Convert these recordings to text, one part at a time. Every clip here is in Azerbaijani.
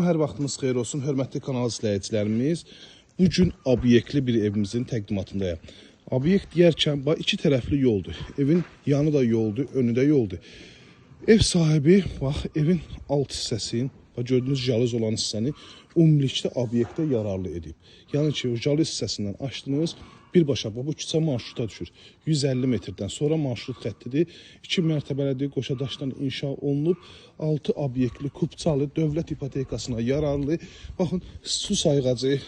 Hər vaxtınız xeyir olsun, hörmətli kanal izləyicilərimiz. Bugün obyektli bir evimizin təqdimatındayım. Obyekt deyərkən, iki tərəfli yoldur. Evin yanı da yoldur, önü də yoldur. Ev sahibi, evin alt hissəsini, gördüyünüz jaluz olan hissəni ümumilikdə obyektə yararlı edib. Yəni ki, o jaluz hissəsindən açdınız, birbaşa bu küçə marşruta düşür. 150 metrdən sonra marşrut xəttidir. 2 mərtəbəlidir, qoşa daşdan inşa olunub. 6 obyektli, kubçalı, dövlət ipotekasına yararlı. Baxın, su sayğacı,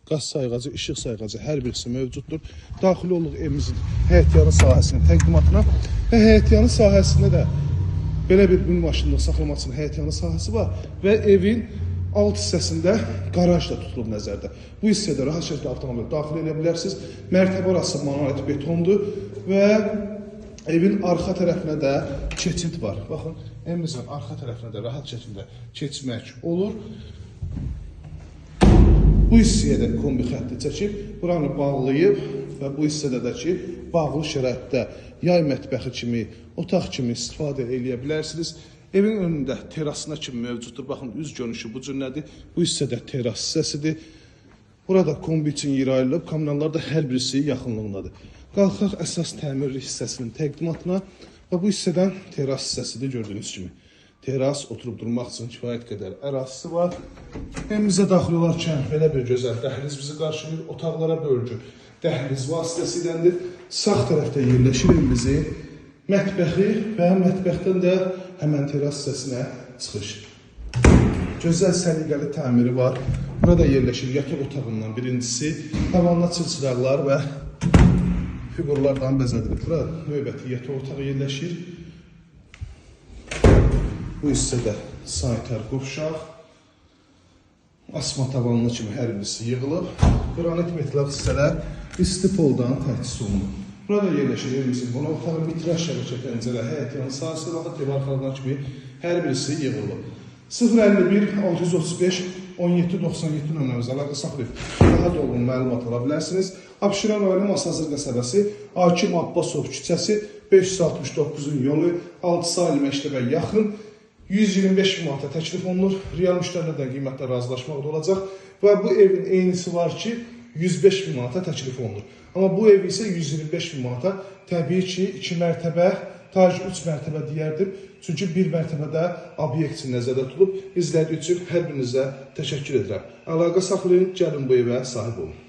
qaz sayğacı, işıq sayğacı hər birisi mövcuddur. Daxil oluq evimizin həyətyanı sahəsinin təqdimatına və həyətyanı sahəsində də belə bir ün maşınlıq saxlamasının həyətyanı sahəsi var və evin alt hissəsində qaraj da tutulub nəzərdə. Bu hissədə rahat şəkildə avtomobil daxil edə bilərsiniz. Mərtəbə arası monolit betondur və evin arxa tərəfinə də keçid var. Baxın, evimizin arxa tərəfinə də rahat şəkildə keçmək olur. Bu hissəyə də kombi xətti çəkib, buranı bağlayıb və bu hissədə də ki, bağlı şəraitdə yay mətbəxi kimi, otaq kimi istifadə edə bilərsiniz. Evin önündə terasına kimi mövcuddur. Baxın, üz görünüşü bu cürlədir. Bu hissədə teras hissəsidir. Burada kombi üçün yer ayrılıb, kommunallar da hər birisi yaxınlığındadır. Qalxaq əsas təmirli hissəsinin təqdimatına və bu hissədən teras hissəsidir gördüyünüz kimi. Teras oturub durmaq üçün kifayət qədər ərazisi var. Evimizə daxil olarkən belə bir gözəl dəhliz bizi qarşılayır. Otaqlara bölgü dəhliz vasitəsiyləndir. Sağ tərəfdə yerləşir evimizin mətbəxi və mətbəxdən də həmən teras hissəsinə çıxış. Gözəl səliqəli təmiri var. Burada yerləşir yataq otağından birincisi. Tavanla çılçıraqlar və figurlardan bəzədilir. Burada növbəti yataq otağı yerləşir. Bu hissədə sanitar qovşaq. Asma tavanlı kimi hər birisi yığılıb. Qranit metal hissələr isti poldan təchiz olunub. Burada yerləşir evimizin qonaq otağı, vitraj şəbəkə pəncərə, həyətyanı sahəsi və ev arxalarından kimi hər birisi yığılıb. 051 635 1797 nömrəmizə əlaqə saxlayıb daha dolğun məlumat ala bilərsiniz. Abşeron rayonu Masazır qəsəbəsi, Hakim Abbasov küçəsi, 569-un yolu, 6 saylı məktəbə yaxın, 125 manata təklif olunur. Real müştərilərdən qiymətlə razılaşmaq da olacaq və bu evin eynisi var ki, 105 bin manata təklif olunur. Amma bu ev isə 125 bin manata, təbii ki, 2 mərtəbə, tacı 3 mərtəbə deyərdim. Çünki bir mərtəbədə obyekt üçün nəzərdə tutulub. İzlədiyi üçün hər birinizə təşəkkür edirəm. Əlaqə saxlayın, gəlin bu evə sahib olun.